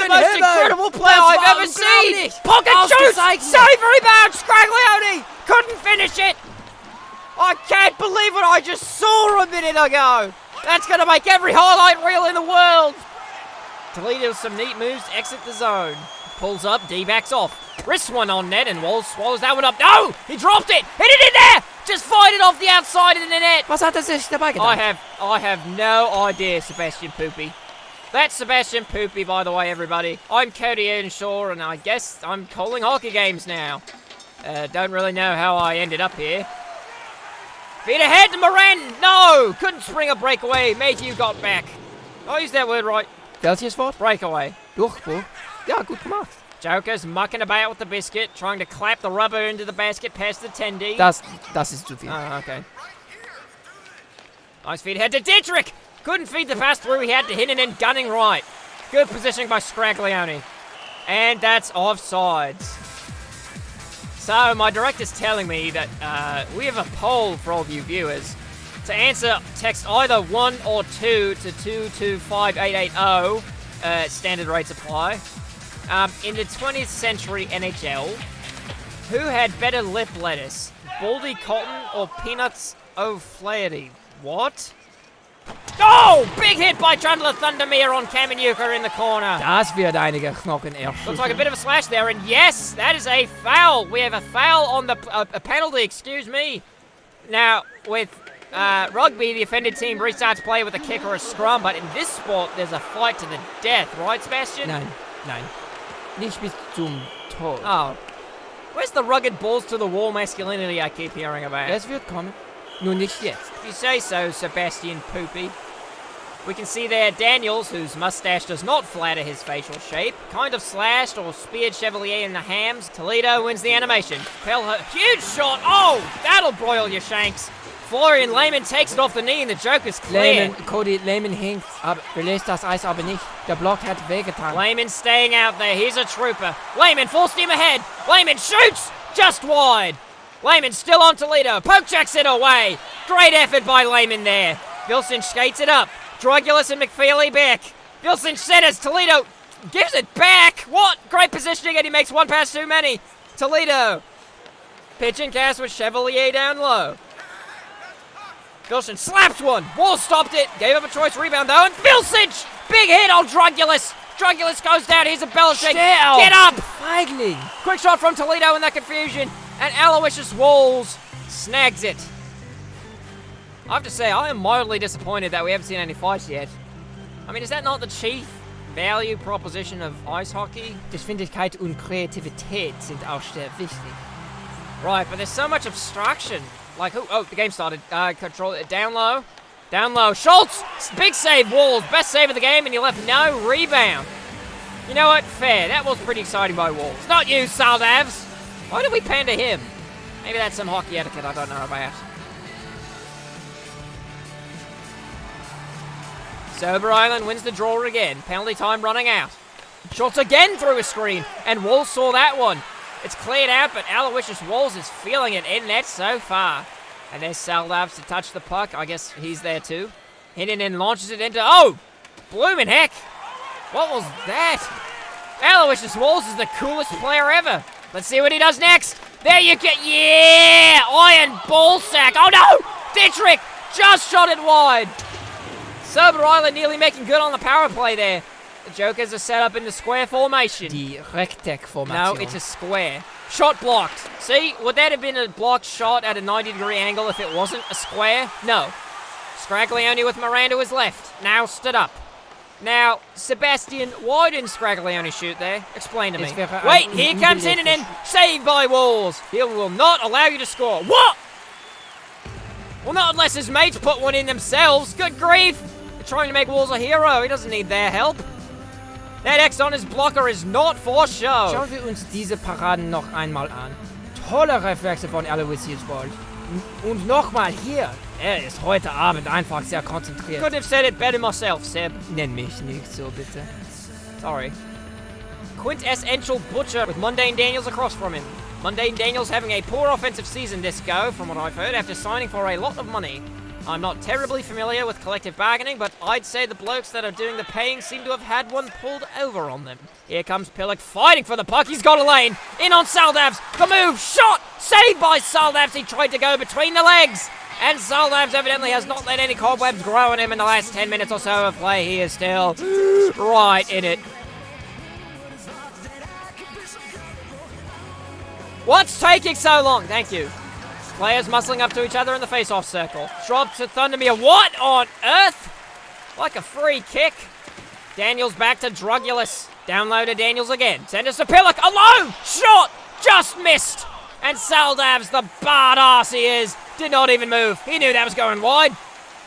the most incredible player I've ever seen! Pocket shoots! Save rebound! Scaglione! Couldn't finish it! I can't believe what I just saw a minute ago! That's gonna make every highlight reel in the world! Toledo with some neat moves to exit the zone. Pulls up, D-backs off. Wrists one on net and Walls swallows that one up. No! He dropped it! Hit it in there! Just fired it off the outside of the net! Was hat sich dabei gedacht? I have no idea, Sebastian Poopy. That's Sebastian Poopy, by the way, everybody. I'm Cody Earnshaw, and I guess I'm calling hockey games now. Don't really know how I ended up here. Feed ahead to Moran! No! Couldn't spring a breakaway. Mayhew got back. I'll use that word right. Welches Wort? Breakaway. Durchbruch. Ja, gut gemacht. Joker's mucking about with the biscuit, trying to clap the rubber into the basket past the tendy. Das ist zu viel. Oh, okay. Nice feed ahead to Dietrich! Couldn't feed the pass through, he had to hit it in, gunning right. Good positioning by Scaglione. And that's offsides. So, my director's telling me that we have a poll for all of you viewers. To answer, text either 1 or 2 to 225880. Standard rates apply. In the 20th century NHL, who had better lip lettuce? Baldy Cotton or Peanuts O'Flaherty? What? Oh! Big hit by Chandler Thundermere on Kamenuka in the corner. Das wird einige Knochen erschüttern. Looks like a bit of a slash there, and yes, that is a foul. We have a foul on the a penalty, excuse me. Now, with rugby, the offended team restarts play with a kick or a scrum, but in this sport, there's a fight to the death, right, Sebastian? Nein. Nicht bis zum Tod. Oh. Where's the rugged balls to the wall masculinity I keep hearing about? Es wird kommen. Nur nicht jetzt. If you say so, Sebastian Poopy. We can see there Daniels, whose mustache does not flatter his facial shape, kind of slashed or speared Chevalier in the hams. Toledo wins the animation. Huge shot! Oh! That'll broil your shanks. Florian Lehmann takes it off the knee and the Joker's clear. Lehmann hinkt, aber verlässt das Eis aber nicht. Der Block hat wehgetan. Lehmann staying out there. He's a trooper. Lehmann full steam ahead. Lehmann shoots! Just wide. Lehmann still on Toledo. Poke checks it away. Great effort by Lehmann there. Vilson skates it up. Drogulus and McFeely back. Vilson centers. Toledo gives it back. What? Great positioning, and he makes one pass too many. Toledo. Pitch and cast with Chevalier down low. Vilson slaps one. Wall stopped it. Gave up a choice rebound, though. And Vilsic! Big hit on Drogulus. Drogulus goes down. Here's a Belichick. Get up! Feigling. Quick shot from Toledo in that confusion. And Aloysius Walls snags it. I have to say, I am mildly disappointed that we haven't seen any fights yet. I mean, is that not the chief value proposition of ice hockey? Geschwindigkeit und Kreativität sind auch sehr wichtig. Right, but there's so much obstruction. Like, who? Oh, the game started. Control it down low. Down low. Schultz! Big save, Walls. Best save of the game, and he left no rebound. You know what? Fair. That was pretty exciting by Walls. Not you, Saldavs. Why did we pander him? Maybe that's some hockey etiquette I don't know about. Sober Island wins the draw again. Penalty time running out. Schultz again through a screen, and Walls saw that one. It's cleared out, but Aloysius Walls is feeling it in net so far. And there's Saldavs to touch the puck. I guess he's there too. Hidden and launches it into... Oh! Bloomin' heck! What was that? Aloysius Walls is the coolest player ever. Let's see what he does next. There you get... Yeah! Iron ball sack. Oh no! Dietrich just shot it wide. Sober Island nearly making good on the power play there. The Jokers are set up in the square formation. Die Rechteck-Formation. No, it's a square. Shot blocked. See, would that have been a blocked shot at a 90-degree angle if it wasn't a square? No. Scaglione with Moran to his left. Now stood up. Now, Sebastian, why didn't Scaglione shoot there? Explain to me. Wait, here comes Hininen. Saved by Walls. He will not allow you to score. What? Well, not unless his mates put one in themselves. Good grief. They're trying to make Walls a hero. He doesn't need their help. That X on his blocker is not for show. Schauen wir uns diese Paraden noch einmal an. Tolle Reflexe von Aloysius Walls. Und nochmal hier. Er ist heute Abend einfach sehr konzentriert. Couldn't have said it better myself, Seb. Nenn mich nicht so, bitte. Sorry. Quintessential butcher with Mundane Daniels across from him. Mundane Daniels having a poor offensive season this go, from what I've heard, after signing for a lot of money. I'm not terribly familiar with collective bargaining, but I'd say the blokes that are doing the paying seem to have had one pulled over on them. Here comes Pillock fighting for the puck. He's got a lane. In on Saldavs. The move. Shot. Saved by Saldavs. He tried to go between the legs. And Saldavs evidently has not let any cobwebs grow on him in the last 10 minutes or so of play. He is still right in it. What's taking so long? Thank you. Players muscling up to each other in the face-off circle. Drop to Thundermere. What on earth? Like a free kick. Daniels back to Drugulus. Download to Daniels again. Send us to Pillock. Alone! Shot! Just missed! And Saldavs, the bard ass he is, did not even move. He knew that was going wide.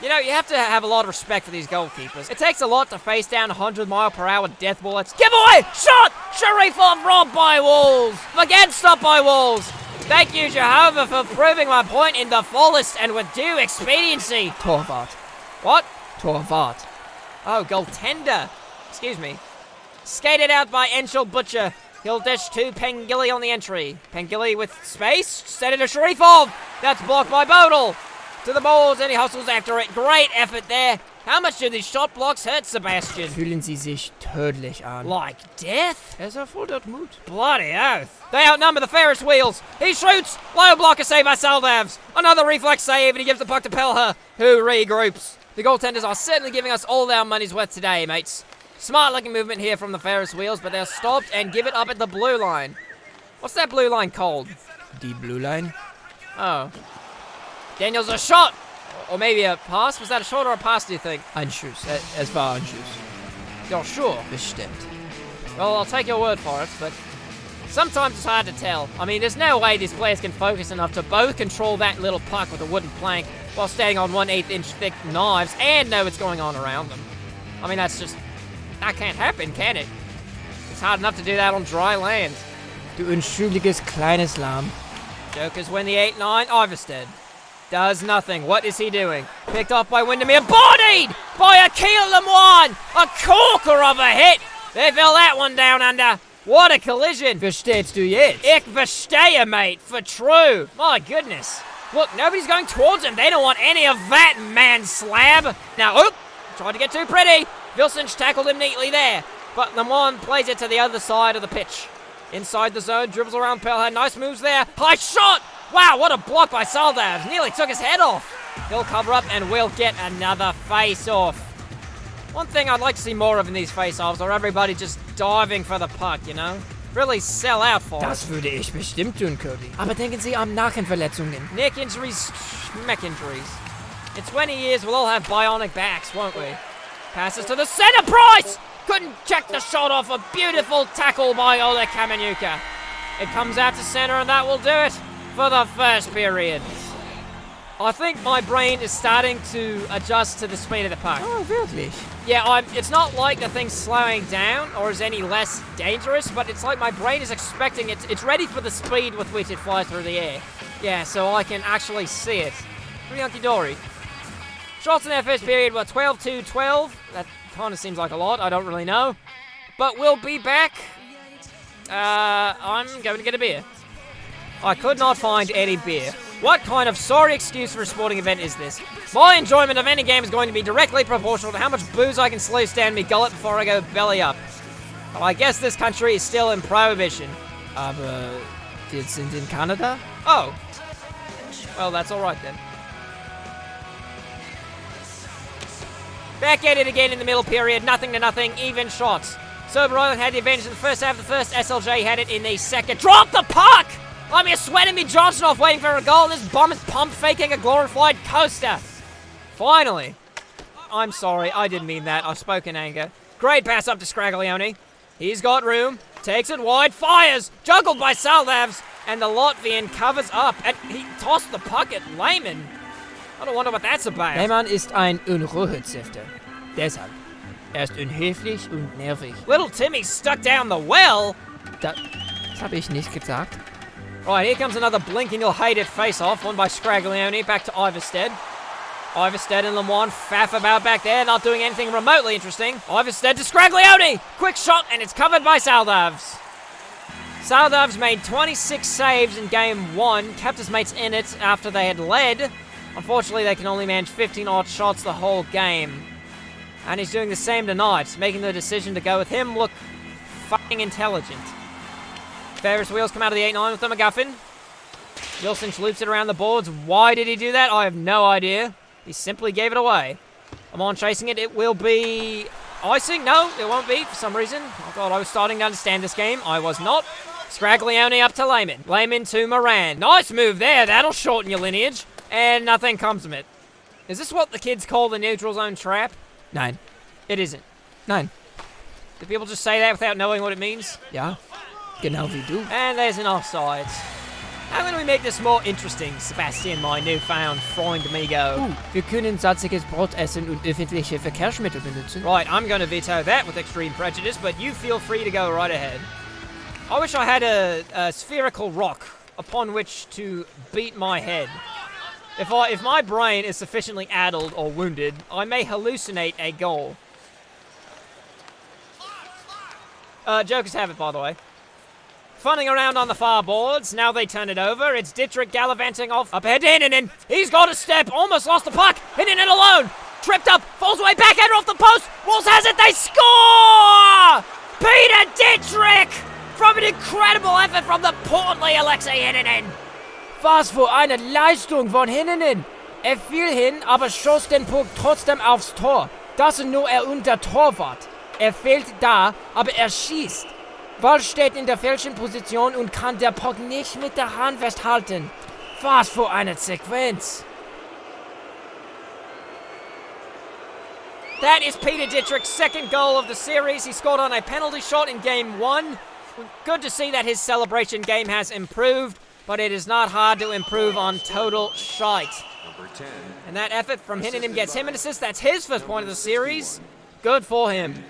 You know, you have to have a lot of respect for these goalkeepers. It takes a lot to face down 100-mile-per-hour death bullets. Giveaway! Shot! Sharifov robbed by Wolves! Again stopped by Wolves! Thank you, Jehovah, for proving my point in the fullest and with due expediency. Torwart. What? Torwart. Oh, goaltender. Excuse me. Skated out by Enschel Butcher. He'll dish to Pengilly on the entry. Pengilly with space. Send it to Sharifov. That's blocked by Bodal. To the balls, and he hustles after it. Great effort there. How much do these shot blocks hurt, Sebastian? Fühlen Sie sich tödlich an. Like death? Erfordert Mut. Bloody oath. They outnumber the Ferris wheels. He shoots. Low blocker save by Saldavs. Another reflex save, and he gives the puck to Pelher, who regroups. The goaltenders are certainly giving us all our money's worth today, mates. Smart looking movement here from the Ferris wheels, but they're stopped and give it up at the blue line. What's that blue line called? Die Blue Line? Oh. Daniels a shot! Or maybe a pass? Was that a shot or a pass, do you think? Ein Schuss. Es war ein Schuss. You're sure? Bestimmt. Well, I'll take your word for it, but sometimes it's hard to tell. I mean, there's no way these players can focus enough to both control that little puck with a wooden plank while standing on 1/8 inch thick knives and know what's going on around them. I mean, that can't happen, can it? It's hard enough to do that on dry land. Du unschuldiges kleines Lamm. Jokers win the 8-9. Iverstead does nothing. What is he doing? Picked off by Windermere. Bodied by Akil Lemoine. A corker of a hit. They fell that one down under. What a collision. Verstehst du jetzt? Ich verstehe, mate. For true. My goodness. Look, nobody's going towards him. They don't want any of that, man slab. Now, oop. Tried to get too pretty. Vilsinch tackled him neatly there. But Lemoine plays it to the other side of the pitch. Inside the zone, dribbles around Pelher. Nice moves there. High shot. Wow, what a block by Saldavs. Nearly took his head off. He'll cover up and we'll get another face-off. One thing I'd like to see more of in these face-offs are everybody just diving for the puck, you know? Really sell out for Das it. würde ich bestimmt tun, Cody. Aber denken Sie an Nackenverletzungen. Neck injuries, schmeck injuries. In 20 years, we'll all have bionic backs, won't we? Passes to the center. Price! Couldn't check the shot off. A beautiful tackle by Oleg Kamenyuka. It comes out to center, and that will do it for the first period. I think my brain is starting to adjust to the speed of the puck. Oh, wirklich? Yeah, it's not like the thing's slowing down or is any less dangerous, but it's like my brain is expecting it. It's ready for the speed with which it flies through the air. Yeah, so I can actually see it. Pretty hunky-dory. Shots in our first period were 12-12. That kind of seems like a lot. I don't really know. But we'll be back. I'm going to get a beer. I could not find any beer. What kind of sorry excuse for a sporting event is this? My enjoyment of any game is going to be directly proportional to how much booze I can sleeve stand me gullet before I go belly up. Well, I guess this country is still in prohibition. Aber wir sind in Kanada? Oh. Well, that's alright then. Back at it again in the middle period, 0-0, even shots. Sober Island had the advantage in the first half. The first SLJ had it in the second. Drop the puck! I'm here sweating me Johnson off waiting for a goal, and this bum is pump faking a glorified coaster. Finally. I'm sorry, I didn't mean that. I spoke in anger. Great pass up to Scraglione. He's got room. Takes it wide. Fires. Juggled by Saldavs. And the Latvian covers up. And he tossed the puck at Lehmann. I don't wonder what that's about. Lehmann ist ein Unruhezifter. Deshalb. Ist unhöflich und nervig. Little Timmy's stuck down the well. Das habe ich nicht gesagt. Right, here comes another blinking you'll hate it face-off. One by Scraglione. Back to Iverstead. Iverstead and Lemoine faff about back there, not doing anything remotely interesting. Iverstead to Scraglione! Quick shot, and it's covered by Saldavs. Saldavs made 26 saves in game 1, kept his mates in it after they had led. Unfortunately, they can only manage 15 odd shots the whole game. And he's doing the same tonight, making the decision to go with him look fucking intelligent. Ferris wheels come out of the 8-9 with the MacGuffin. Wilson loops it around the boards. Why did he do that? I have no idea. He simply gave it away. I'm on chasing it. It will be icing. No, it won't be for some reason. I thought I was starting to understand this game. I was not. Scraglione up to Lehman. Lehman to Moran. Nice move there. That'll shorten your lineage. And nothing comes of it. Is this what the kids call the neutral zone trap? Nein. It isn't. Nein. Do people just say that without knowing what it means? Ja. Genau wie du. And there's an offsides. How can we make this more interesting, Sebastian, my newfound Freund amigo? Wir können salziges Brot essen und öffentliche Verkehrsmittel benutzen. Right, I'm going to veto that with extreme prejudice, but you feel free to go right ahead. I wish I had a spherical rock upon which to beat my head. If my brain is sufficiently addled or wounded, I may hallucinate a goal. Jokers have it, by the way. Funning around on the far boards, now they turn it over. It's Dietrich gallivanting off up ahead to Hininen. He's got a step, almost lost the puck. Hininen alone, tripped up, falls away, backhander off the post. Wolves has it, they score! Peter Dietrich from an incredible effort from the portly Alexei Hininen. Was für eine Leistung von Hininen. Fiel hin, aber schoss den Puck trotzdem aufs Tor. Das ist nur und der Torwart. Fehlt da, aber schießt. Ball steht in der falschen Position und kann der Puck nicht mit der Hand festhalten. Was für eine Sequenz. That is Peter Dietrich's second goal of the series. He scored on a penalty shot in game 1. Good to see that his celebration game has improved, but it is not hard to improve on total shite. And that effort from Hininen gets him an assist. That's his first point of the series. Good for him.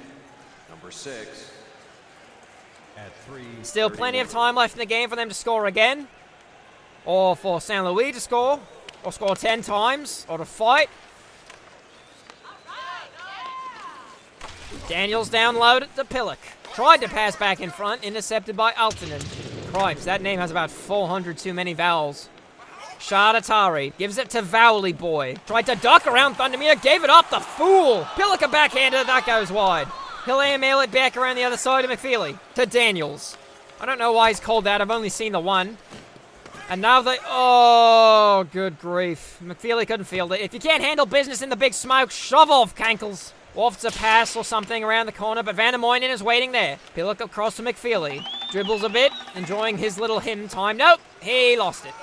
Number 6. Still plenty of time left in the game for them to score again. Or for St. Louis to score. Or score 10 times. Or to fight. Daniels downloaded to Pillock. Tried to pass back in front. Intercepted by Altonen. Cripes, that name has about 400 too many vowels. Shadatari gives it to Vowley Boy. Tried to duck around Thundermere. Gave it up. The fool. Pillock a backhander. That goes wide. He'll AML it back around the other side of McFeely. To Daniels. I don't know why he's called that. I've only seen the one. And now they... Oh, good grief. McFeely couldn't field it. If you can't handle business in the big smoke, shove off, Cankles. Wafts a pass or something around the corner, but Van der Moynen is waiting there. Pillock across to McFeely. Dribbles a bit, enjoying his little hymn time. Nope, he lost it.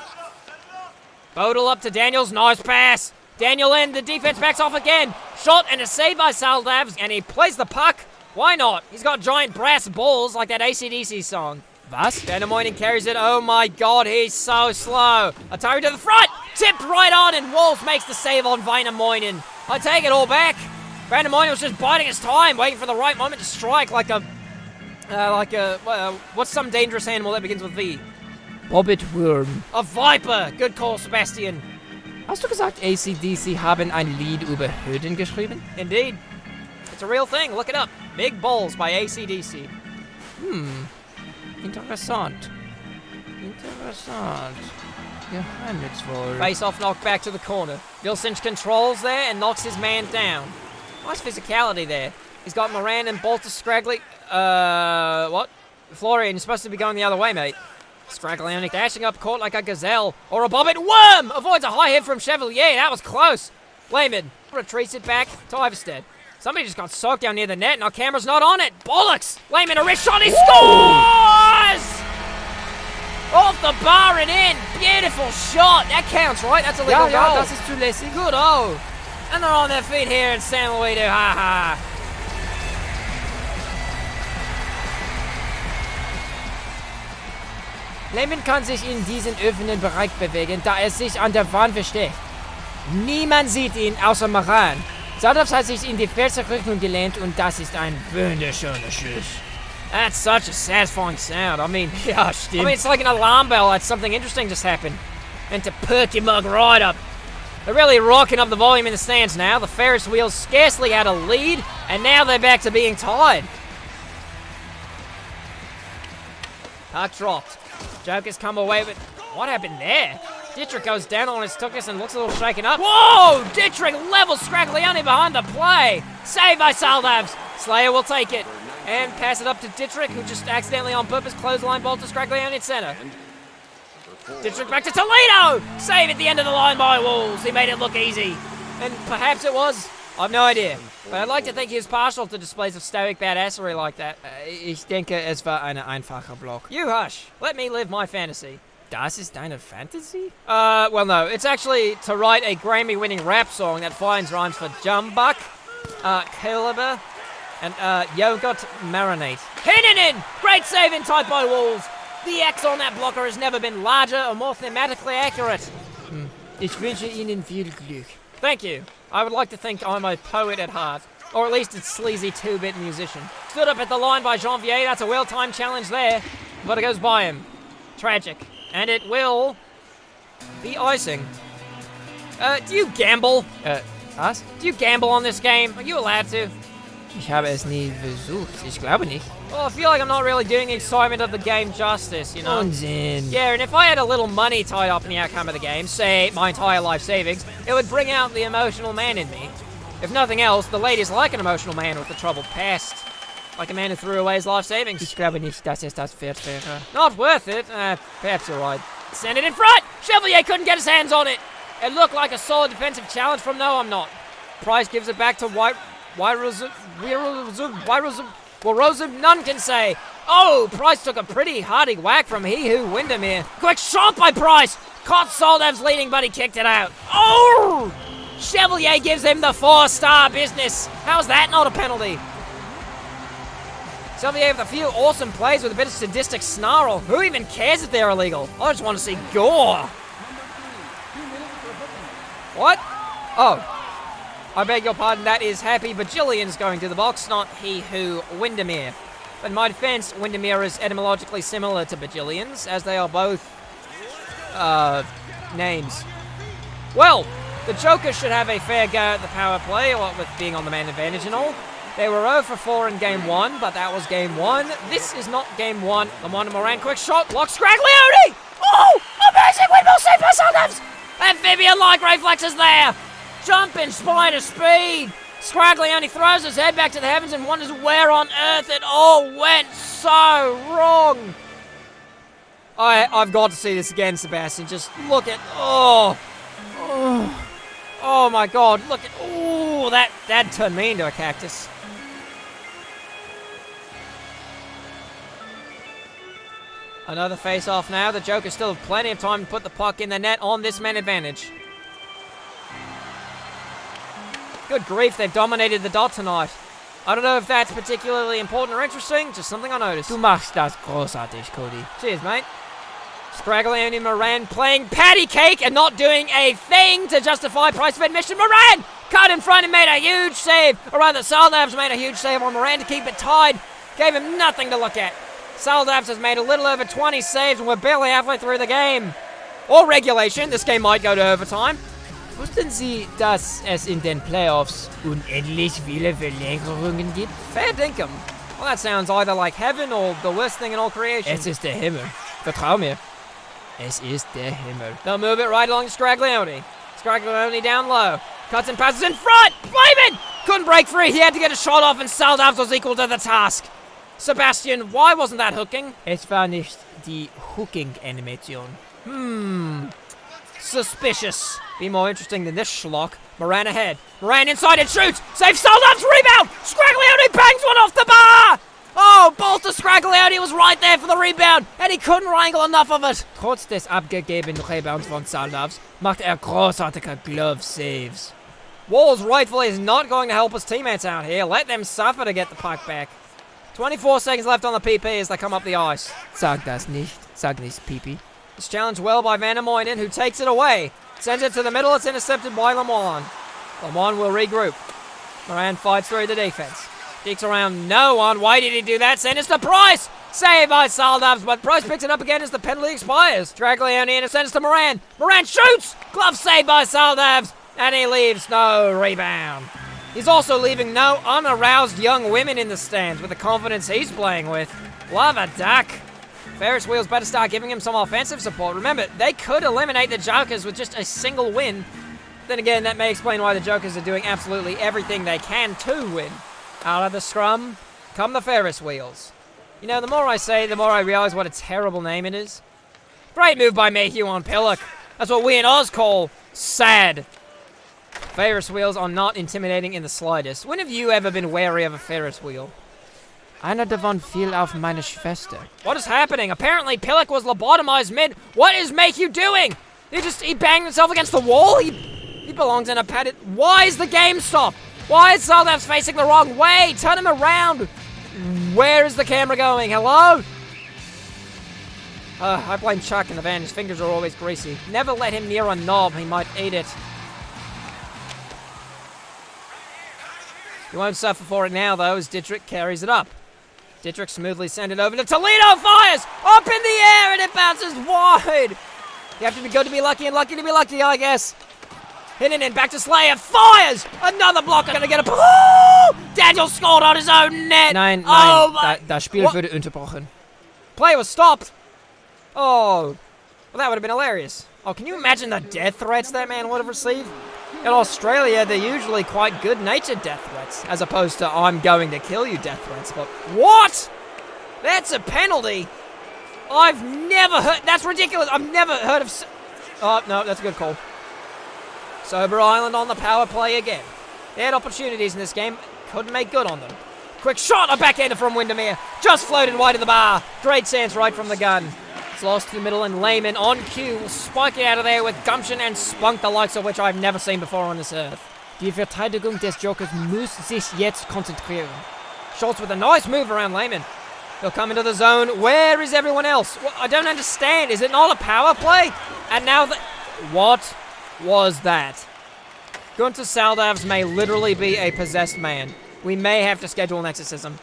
Bodel up to Daniels. Nice pass. Daniel in. The defense backs off again. Shot and a save by Saldavs, and he plays the puck. Why not? He's got giant brass balls like that AC/DC song. Was? Van der Moynen carries it. Oh my god, he's so slow. Atari to the front. Tipped right on, and Wolves makes the save on Van der Moynen. I take it all back. Van der Moynen was just biding his time, waiting for the right moment to strike like a... what's some dangerous animal that begins with V? Bobbitworm. A viper. Good call, Sebastian. Hast du gesagt, AC/DC haben ein Lied über Hürden geschrieben? Indeed. It's a real thing. Look it up. Big Balls by AC/DC. Interessant. Geheimnisvoll. Face-off knocked back to the corner. Vilcinch controls there and knocks his man down. Nice physicality there. He's got Moran and Bolter Scraggly. What? Florian, you're supposed to be going the other way, mate. Scraglione dashing up court like a gazelle. Or a bobbit worm! Avoids a high hit from Chevalier. That was close. Lehman retreats it back to Iverstead. Somebody just got soaked down near the net. Now camera's not on it. Bollocks! Lehman, a wrist shot. He scores! Off the bar and in. Beautiful shot. That counts, right? That's a legal goal. Ja, das ist zulässig. Good, oh. And they're on their feet here in San Luis. Ha ha. Lehman kann sich in diesen offenen Bereich bewegen, da er sich an der Wand versteckt. Niemand sieht ihn, außer Moran. Saldavs hat sich in die falsche Richtung gelehnt und das ist ein wunderschöner Schuss. That's such a satisfying sound. I mean, Ja, stimmt. I mean, it's like an alarm bell that something interesting just happened. And to perk your mug right up. They're really rocking up the volume in the stands now. The Ferris wheels scarcely had a lead, and now they're back to being tied. Puck dropped. Joker's come away with... What happened there? Dietrich goes down on his tuchus and looks a little shaken up. Whoa! Dietrich levels Scraglione behind the play. Save by Saldavs. Slayer will take it and pass it up to Dietrich, who just accidentally on purpose clothesline ball to Scraglione at center. Dietrich back to Toledo. Save at the end of the line by Wolves. He made it look easy. And perhaps it was. I've no idea. But I'd like to think he was partial to displays of stoic badassery like that. Ich denke, es war ein einfacher Block. You hush. Let me live my fantasy. Das ist deine Fantasy? Well, no. It's actually to write a Grammy-winning rap song that finds rhymes for jumbuck, caliber, and yogurt marinade. Hininen! Great saving type by Wolves. The X on that blocker has never been larger or more thematically accurate. Ich wünsche Ihnen viel Glück. Thank you. I would like to think I'm a poet at heart. Or at least a sleazy 2-bit musician. Stood up at the line by Janvier. That's a well-timed challenge there. But it goes by him. Tragic. And it will be icing. Do you gamble? Was? Do you gamble on this game? Are you allowed to? Ich habe es nie versucht. Ich glaube nicht. Well, I feel like I'm not really doing the excitement of the game justice, you know? Unsinn. Yeah, and if I had a little money tied up in the outcome of the game, say my entire life savings, it would bring out the emotional man in me. If nothing else, the ladies like an emotional man with a troubled past. Like a man who threw away his life savings. Ich glaube nicht, dass es das wert wäre. Not worth it. Perhaps you're right. Send it in front! Chevalier couldn't get his hands on it! It looked like a solid defensive challenge from No, I'm Not. Price gives it back to Rosum, none can say. Oh, Price took a pretty hearty whack from He Who Windermere. Quick shot by Price! Caught Soldev's leading, but he kicked it out. Oh! Chevalier gives him the 4-star business. How's that not a penalty? Chevalier with a few awesome plays with a bit of sadistic snarl. Who even cares if they're illegal? I just want to see gore. What? Oh. I beg your pardon, that is Happy Bajillions going to the box, not He Who Windermere. But in my defense, Windermere is etymologically similar to Bajillions, as they are both, names. Well, the Joker should have a fair go at the power play, what with being on the man advantage and all. They were 0 for 4 in game 1, but that was game 1. This is not game 1. Lamont Moran, quick shot, blocks Scraglione! Oh! Amazing windmill save by Sundance! Amphibian-like reflexes there! Jumping spider speed! Scraglione throws his head back to the heavens and wonders where on earth it all went so wrong! I've got to see this again, Sebastian. Just look at... Oh my god, look at... Oh, that turned me into a cactus. Another face-off now. The Joker still have plenty of time to put the puck in the net on this man advantage. Good grief, they've dominated the dot tonight. I don't know if that's particularly important or interesting, just something I noticed. Du machst das großartig, Cody. Cheers, mate. Scraglione Moran playing patty cake and not doing a thing to justify price of admission. Moran cut in front and made a huge save. Or rather, Saldavs made a huge save on Moran to keep it tied. Gave him nothing to look at. Saldavs has made a little over 20 saves and we're barely halfway through the game. Or regulation. This game might go to overtime. Wussten Sie, dass es in den Playoffs unendlich viele Verlängerungen gibt? Fair dinkum. Well, that sounds either like heaven or the worst thing in all creation. Es ist der Himmel. Vertrau mir. Es ist der Himmel. They'll move it right along to Scraglione. Scraglione down low. Cuts and passes in front. Flamin! Couldn't break free. He had to get a shot off and Saldavs was equal to the task. Sebastian, why wasn't that hooking? Es war nicht die Hooking-Animation. Suspicious. Be more interesting than this schlock. Moran ahead. Moran inside and shoots. Saves Saldavs. Rebound. Scraglione bangs one off the bar. Oh, Bolter Scraglione was right there for the rebound, and he couldn't wrangle enough of it. Trotz des abgegebenen Rebounds von Saldavs macht großartige glove saves. Walls rightfully is not going to help his teammates out here. Let them suffer to get the puck back. 24 seconds left on the PP as they come up the ice. Sag das nicht. Sag nicht, Pipi. It's challenged well by Van der Moinen, who takes it away. Sends it to the middle. It's intercepted by Lamont. Lamont will regroup. Moran fights through the defense. Digs around no one. Why did he do that? Send it to Price. Saved by Saldavs, but Price picks it up again as the penalty expires. Draglione intercepts to Moran. Moran shoots. Glove saved by Saldavs. And he leaves no rebound. He's also leaving no unaroused young women in the stands with the confidence he's playing with. Love a duck. Ferris Wheels better start giving him some offensive support. Remember, they could eliminate the Jokers with just a single win. Then again, that may explain why the Jokers are doing absolutely everything they can to win. Out of the scrum come the Ferris Wheels. You know, the more I say, the more I realize what a terrible name it is. Great move by Mayhew on Pillock. That's what we in Oz call sad. Ferris Wheels are not intimidating in the slightest. When have you ever been wary of a Ferris Wheel? Einer davon fiel auf meine Schwester. What is happening? Apparently Pillock was lobotomized mid. What is Mayhew doing? He banged himself against the wall? He belongs in a padded... Why is the game stopped? Why is Zaldav's facing the wrong way? Turn him around. Where is the camera going? Hello? I blame Chuck in the van. His fingers are always greasy. Never let him near a knob. He might eat it. He won't suffer for it now, though, as Dietrich carries it up. Dietrich smoothly sends it over to Toledo. Fires! Up in the air, and it bounces wide. You have to be good to be lucky and lucky to be lucky, I guess. Hitting in, back to Slayer. Fires! Another blocker. Gonna get a... Oh! Daniel scored on his own net. Nein, Oh, my... das Spiel wurde unterbrochen. Play was stopped. Oh. Well, that would have been hilarious. Oh, can you imagine the death threats that man would have received? In Australia, they're usually quite good-natured death threats, as opposed to I'm going to kill you death threats. But what? That's a penalty. I've never heard... That's ridiculous. I've never heard of... Oh, no, that's a good call. Sober Island on the power play again. They had opportunities in this game. Couldn't make good on them. Quick shot, a backhander from Windermere. Just floated wide of the bar. Great sense right from the gun. It's lost to the middle, and Lehman on cue will spike it out of there with gumption and spunk, the likes of which I've never seen before on this earth. Die Verteidigung des Jokers muss sich jetzt konzentrieren. Schultz with a nice move around Lehman. He'll come into the zone. Where is everyone else? Well, I don't understand. Is it not a power play? And now the... What was that? Gunter Saldavs may literally be a possessed man. We may have to schedule an exorcism.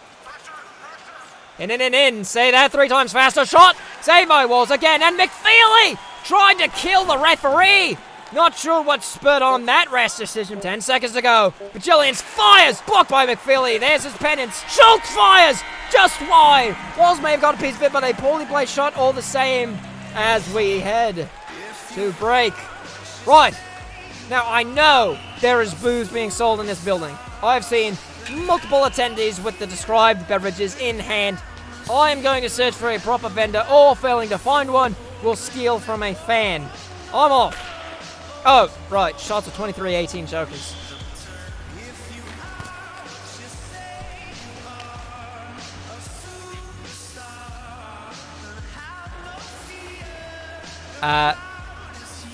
In. Say that 3 times faster. Shot. Save by Walls again. And McFeely tried to kill the referee. Not sure what spurred on that rash decision. 10 seconds to go. Bajillions fires. Blocked by McFeely. There's his penance. Schultz fires. Just wide. Walls may have got a piece of it, but a poorly placed shot all the same as we head to break. Right. Now, I know there is booze being sold in this building. I've seen multiple attendees with the described beverages in hand. I am going to search for a proper vendor, or failing to find one, will steal from a fan. I'm off. Oh, right. Shots of 23-18 Jokers.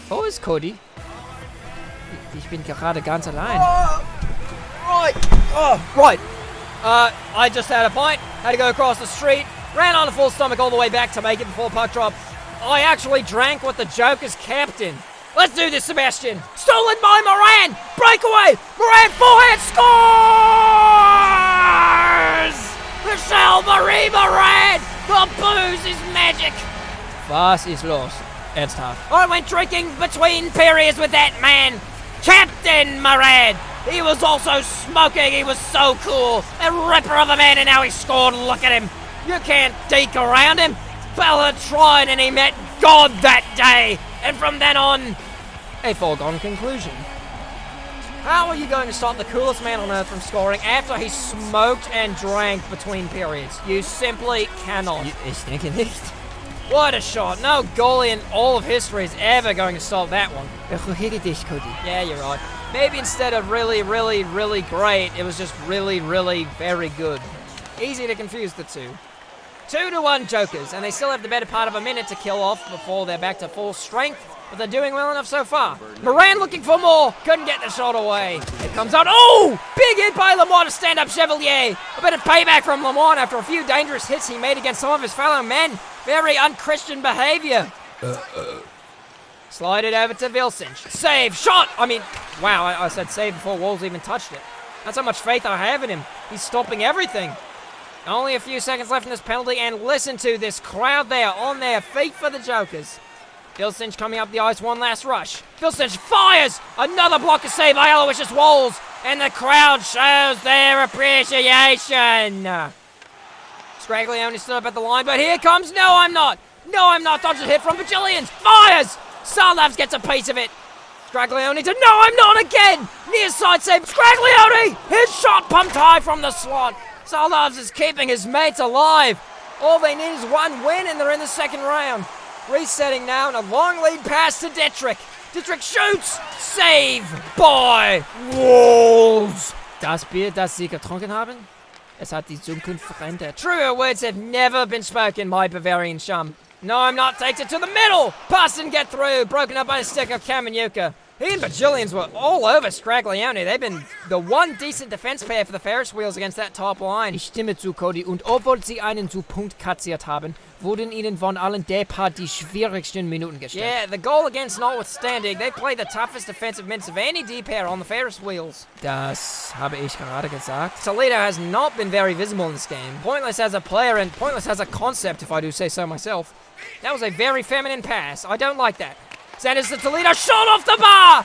Wo ist Cody? Ich bin gerade ganz allein. Right. I just had a pint, had to go across the street, ran on a full stomach all the way back to make it before puck drop. I actually drank what the Joker's kept in. Let's do this, Sebastian. Stolen by Moran. Breakaway. Moran forehand scores. Michelle Marie Moran. The booze is magic. Was ist los? Ernsthaft. I went drinking between periods with that man, Captain Moran. He was also smoking. He was so cool. A ripper of a man, and now he scored. Look at him. You can't deke around him. Bella tried, and he met God that day. And from then on, a foregone conclusion. How are you going to stop the coolest man on earth from scoring after he smoked and drank between periods? You simply cannot. Ich denke nicht. What a shot. No goalie in all of history is ever going to stop that one. Beruhige dich, Cody. Yeah, you're right. Maybe instead of really, really, really great, it was just really, really very good. Easy to confuse the two. 2-1 Jokers, and they still have the better part of a minute to kill off before they're back to full strength, but they're doing well enough so far. Moran looking for more, couldn't get the shot away. It comes out, oh! Big hit by Lemoine to stand up Chevalier. A bit of payback from Lemoine after a few dangerous hits he made against some of his fellow men. Very unchristian behavior. Slide it over to Vilcinch. Save, shot! I mean, wow, I said save before Walls even touched it. That's how much faith I have in him. He's stopping everything. Only a few seconds left in this penalty, and listen to this crowd there on their feet for the Jokers. Vilcinch coming up the ice, one last rush. Vilcinch fires! Another blocker save by Aloysius Walls, and the crowd shows their appreciation. Scaglione stood up at the line, but here comes... No, I'm not. No, I'm not. Dodges a hit from Bajillions. Fires! Salavs gets a piece of it. Scaglione to... No, I'm not again! Near side save. Scaglione! His shot pumped high from the slot. Salavs is keeping his mates alive. All they need is one win and they're in the second round. Resetting now and a long lead pass to Dietrich. Dietrich shoots! Save by Wolves! Das Bier, das Sie getrunken haben? Es hat die Zukunft verändert. Truer words have never been spoken by Bavarian Shum. No, I'm not. Takes it to the middle. Pass and get through. Broken up by a stick of Kamanyuka. He and Bajillions were all over Scaglione. They've been the one decent defense pair for the Ferris wheels against that top line. Ich stimme zu, Cody. Und obwohl sie einen zu Punkt kassiert haben, wurden ihnen von allen der Paar die schwierigsten Minuten gestellt. Yeah, the goal against notwithstanding, they play the toughest defensive minutes of any D pair on the Ferris wheels. Das habe ich gerade gesagt. Toledo has not been very visible in this game. Pointless as a player and pointless as a concept, if I do say so myself. That was a very feminine pass. I don't like that. Sanders to Toledo, shot off the bar!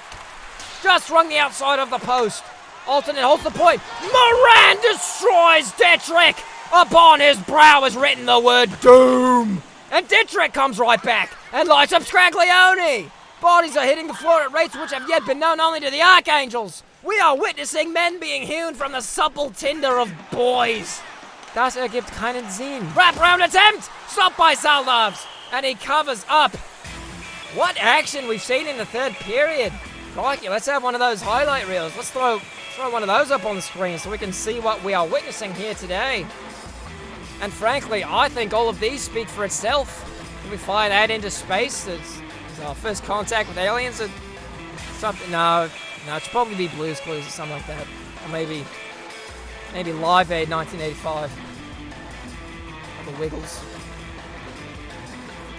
Just rung the outside of the post. Alternate holds the point. Moran destroys Dietrich! Upon his brow is written the word doom! And Dietrich comes right back and lights up Scaglione! Bodies are hitting the floor at rates which have yet been known only to the Archangels. We are witnessing men being hewn from the supple tinder of boys. Das ergibt keinen Sinn. Wraparound attempt! Stopped by Saldavs! And he covers up. What action we've seen in the third period. Crikey, let's have one of those highlight reels. Let's throw one of those up on the screen so we can see what we are witnessing here today. And frankly, I think all of these speak for itself. Can we fire that into space as our first contact with aliens or something? No, it should probably be Blue's Clues or something like that. Or maybe Live Aid 1985. Or the Wiggles.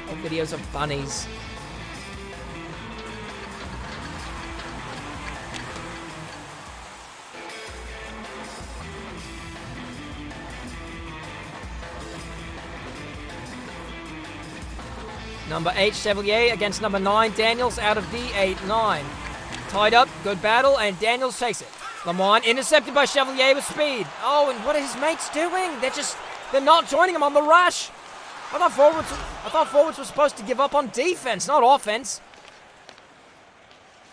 Or videos of bunnies. Number 8, Chevalier against number 9, Daniels out of D8-9. Tied up, good battle, and Daniels takes it. Lamont intercepted by Chevalier with speed. Oh, and what are his mates doing? They're not joining him on the rush. I thought forwards were supposed to give up on defense, not offense.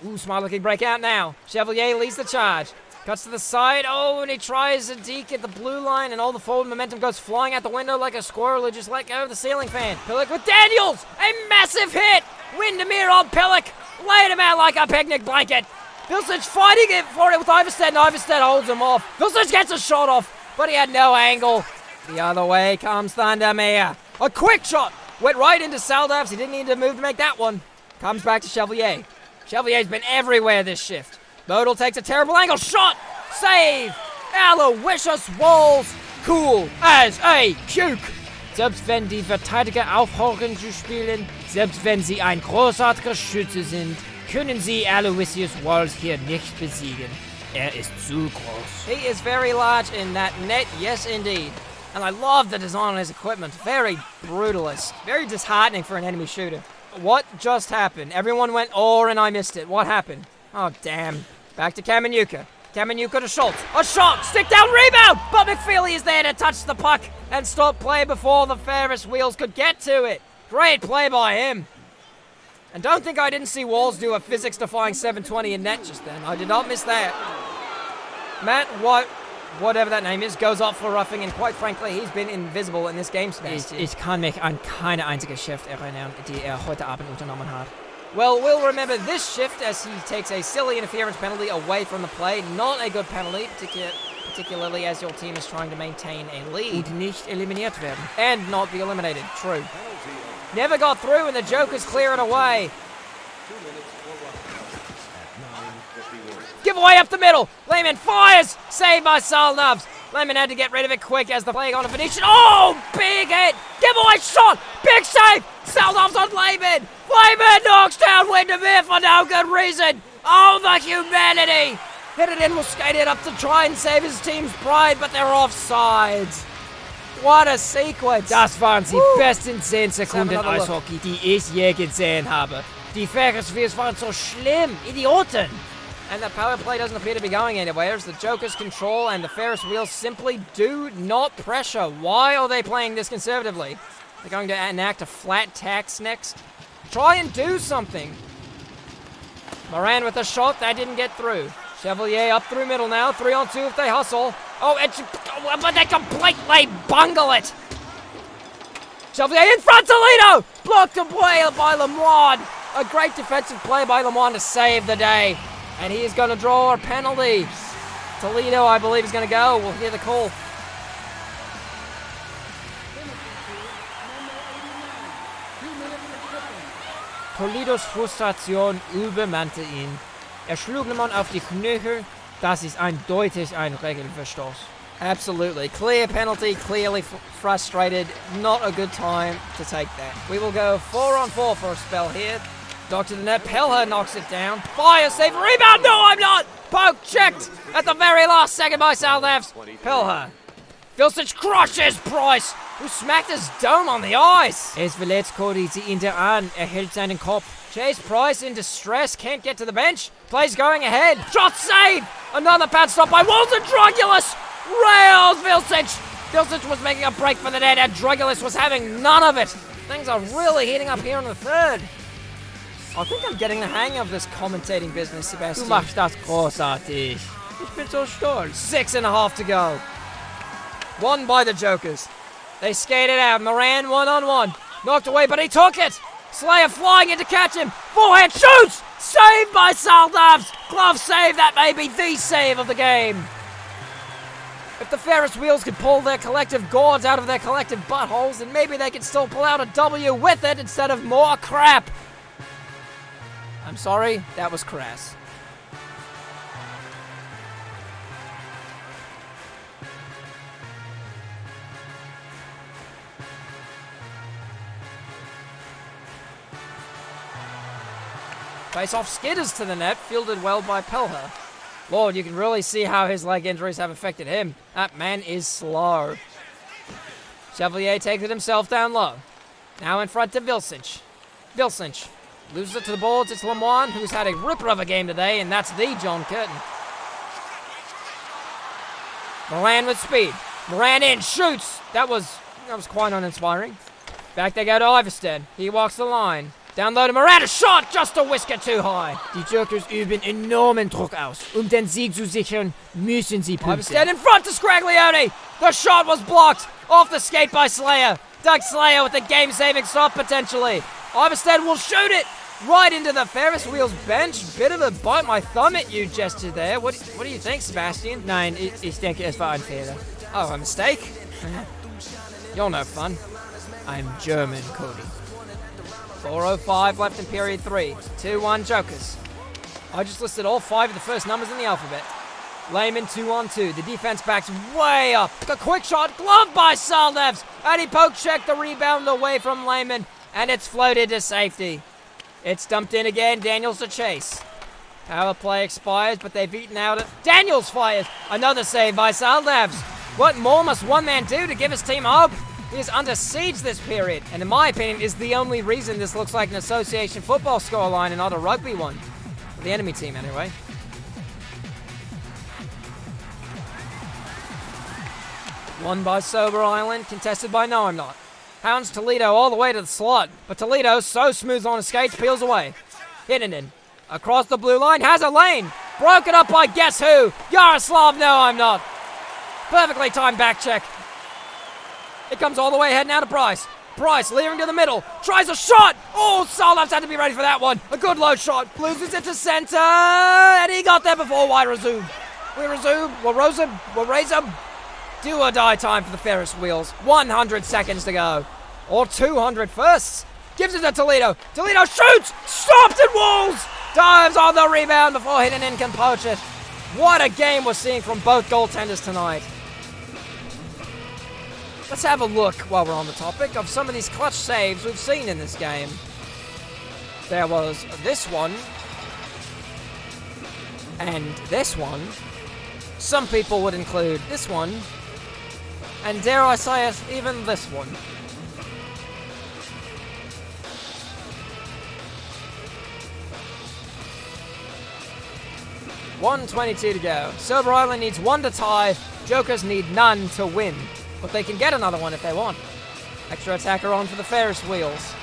Ooh, smart looking breakout now. Chevalier leads the charge. Cuts to the side. Oh, and he tries a deke at the blue line, and all the forward momentum goes flying out the window like a squirrel who just let go of the ceiling fan. Pillock with Daniels! A massive hit! Windermere on Pillock! Laid him out like a picnic blanket! Vilsic fighting it for it with Iverstead, and Iverstead holds him off. Vilsic gets a shot off, but he had no angle. The other way comes Thundermere. A quick shot! Went right into Saldavs. He didn't need to move to make that one. Comes back to Chevalier. Chevalier's been everywhere this shift. Bodel takes a terrible angle. Shot! Save! Aloysius Walls! Cool as a cuke! Selbst wenn die Verteidiger aufhören zu spielen, selbst wenn sie ein großartiger Schütze sind, können sie Aloysius Walls hier nicht besiegen. Ist zu groß. He is very large in that net, yes indeed. And I love the design on his equipment. Very brutalist. Very disheartening for an enemy shooter. What just happened? Everyone went, oh, and I missed it. What happened? Oh, damn. Back to Kamanyuka. Kamanyuka to Schultz. A shot! Stick down rebound! But McFeely is there to touch the puck and stop play before the Ferris wheels could get to it. Great play by him. And don't think I didn't see Walls do a physics-defying 720 in net just then. I did not miss that. Matt, whatever that name is, goes off for roughing, and quite frankly, he's been invisible in this game space. Ich kann mich an keine einzige Shift erinnern, die heute Abend unternommen hat. Well, we'll remember this shift as he takes a silly interference penalty away from the play. Not a good penalty, particularly as your team is trying to maintain a lead. Und nicht eliminiert werden. And not be eliminated, true. Never got through and the Jokers clear it away. Giveaway up the middle. Lehman fires. Saved by Salnavs. Lehman had to get rid of it quick as the play got a Venetian. Oh, big hit. Giveaway shot. Big save. Salnavs on Lehman. Lehman knocks down Windermere for no good reason. Oh, the humanity. Hit it in, will skate it up to try and save his team's pride, but they're offsides. What a sequence. Das waren die besten 10 Sekunden Eishockey, die ich je gesehen habe. Die Ferris-Wheels waren so schlimm. Idioten. And the power play doesn't appear to be going anywhere as the Jokers control and the Ferris wheels simply do not pressure. Why are they playing this conservatively? They're going to enact a flat tax next. Try and do something. Moran with a shot, that didn't get through. Chevalier up through middle now, 3-on-2 if they hustle. Oh, but they completely bungle it. Chevalier in front, Toledo! Blocked away by Lemoine. A great defensive play by Lemoine to save the day. And he is going to draw a penalty. Toledo, I believe, is going to go. We'll hear the call. Toledos Frustration übermannte ihn. Schlug Lemoine auf die Knöchel. Das ist eindeutig ein Regelverstoß. Absolutely. Clear penalty, clearly frustrated. Not a good time to take that. We will go 4-on-4 for a spell here. Dog to the net. Pelher knocks it down. Fire save. Rebound. No, I'm not. Poke checked at the very last second by Saldavs. Pelher. Vilsic crushes Price, who smacked his dome on the ice. Verletzt, Cody sieht ihn an. Hält seinen Kopf. Chase Price in distress. Can't get to the bench. Plays going ahead. Shot save. Another pad stop by Walton. Drugulus rails Vilsic. Vilsic was making a break for the net and Drugulus was having none of it. Things are really heating up here in the third. I think I'm getting the hang of this commentating business, Sebastian. Du machst das großartig. Ich bin so stolz. 6.5 to go. Won by the Jokers. They skated out. Moran 1-on-1. Knocked away, but he took it. Slayer flying in to catch him. Forehand shoots. Saved by Saldavs. Glove save. That may be the save of the game. If the Ferris wheels could pull their collective gourds out of their collective buttholes, then maybe they could still pull out a W with it instead of more crap. I'm sorry, that was crass. Face-off skitters to the net, fielded well by Pelher. Lord, you can really see how his leg injuries have affected him. That man is slow. Chevalier takes it himself down low. Now in front to Vilsic. Vilsic loses it to the boards. It's Lemoine, who's had a ripper of a game today, and that's the John Curtin. Moran with speed. Moran in, shoots. That was quite uninspiring. Back they go to Iverstead. He walks the line. Down low to Moran, a shot, just a whisker too high. Die Jokers üben enormen Druck aus. Den Sieg zu sichern, müssen sie punkten. Iverstead in front to Scaglione. The shot was blocked. Off the skate by Slayer. Doug Slayer with the game-saving stop potentially. Iverstead will shoot it right into the Ferris wheels bench. Bit of a bite my thumb at you gesture there. What do you think, Sebastian? Nein, ich denke, es war ein Fehler. Oh, a mistake? You're no fun. I'm German, Cody. 4:05 left in period 3. 2-1 Jokers. I just listed all 5 of the first numbers in the alphabet. Lehman 2-on-2. The defense backs way up. A quick shot, gloved by Saldavs. And he poke checked the rebound away from Lehman. And it's floated to safety. It's dumped in again. Daniels to chase. Power play expires, but they've eaten out it. Daniels fires. Another save by Saldavs. What more must one man do to give his team hope? He is under siege this period, and in my opinion is the only reason this looks like an association football scoreline and not a rugby one. For the enemy team, anyway. Won by Sober Island, contested by No I'm Not. Hounds Toledo all the way to the slot, but Toledo, so smooth on his skates, peels away. Hinninen, across the blue line, has a lane. Broken up by guess who? Yaroslav No I'm Not. Perfectly timed back check. It comes all the way ahead now to Bryce. Bryce leering to the middle. Tries a shot. Oh, Solov's had to be ready for that one. A good low shot. Loses it to center. And he got there before we resume. We'll raise him. Do or die time for the Ferris wheels. 100 seconds to go. Or 200 firsts. Gives it to Toledo. Toledo shoots. Stopped at Walls. Dives on the rebound before Hinninen can poach it. What a game we're seeing from both goaltenders tonight. Let's have a look, while we're on the topic, of some of these clutch saves we've seen in this game. There was this one, and this one. Some people would include this one, and dare I say it, even this one. 1:22 to go. Sober Island needs 1 to tie. Jokers need none to win. But they can get another one if they want. Extra attacker on for the Ferris wheels.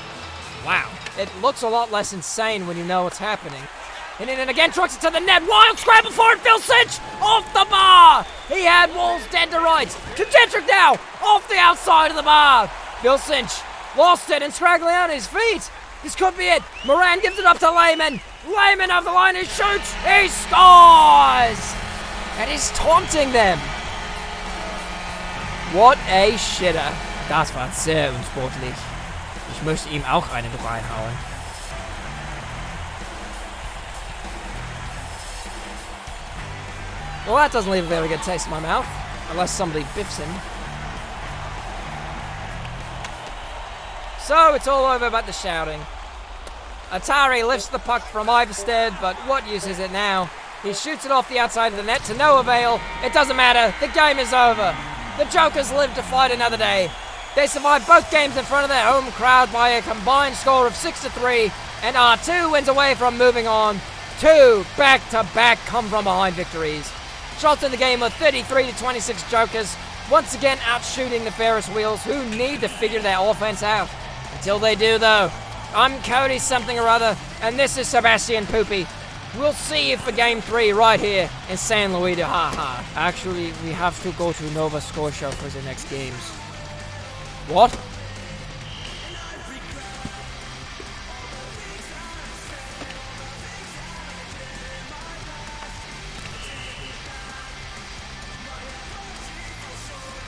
Wow. It looks a lot less insane when you know what's happening. And then again, trucks it to the net. Wild scramble for it. Phil Cinch off the bar. He had Wolves dead to rights. Concentric now off the outside of the bar. Phil Cinch lost it and scraggling on his feet. This could be it. Moran gives it up to Lehman. Lehman of the line, he shoots. He scores. And he's taunting them. What a shitter. Das war sehr unsportlich. Ich möchte ihm auch einen reinhauen. Well, that doesn't leave a very good taste in my mouth. Unless somebody biffs him. So, it's all over but the shouting. Atari lifts the puck from Iverstead, but what use is it now? He shoots it off the outside of the net to no avail. It doesn't matter. The game is over. The Jokers live to fight another day. They survived both games in front of their home crowd by a combined score of 6-3 and are 2 wins away from moving on. 2 back-to-back come-from-behind victories. Shots in the game of 33-26 Jokers, once again outshooting the Ferris wheels, who need to figure their offense out. Until they do, though, I'm Cody something or other, and this is Sebastian Poopy. We'll see you for Game 3 right here in San Luis de Ha-Ha. Actually, we have to go to Nova Scotia for the next games. What?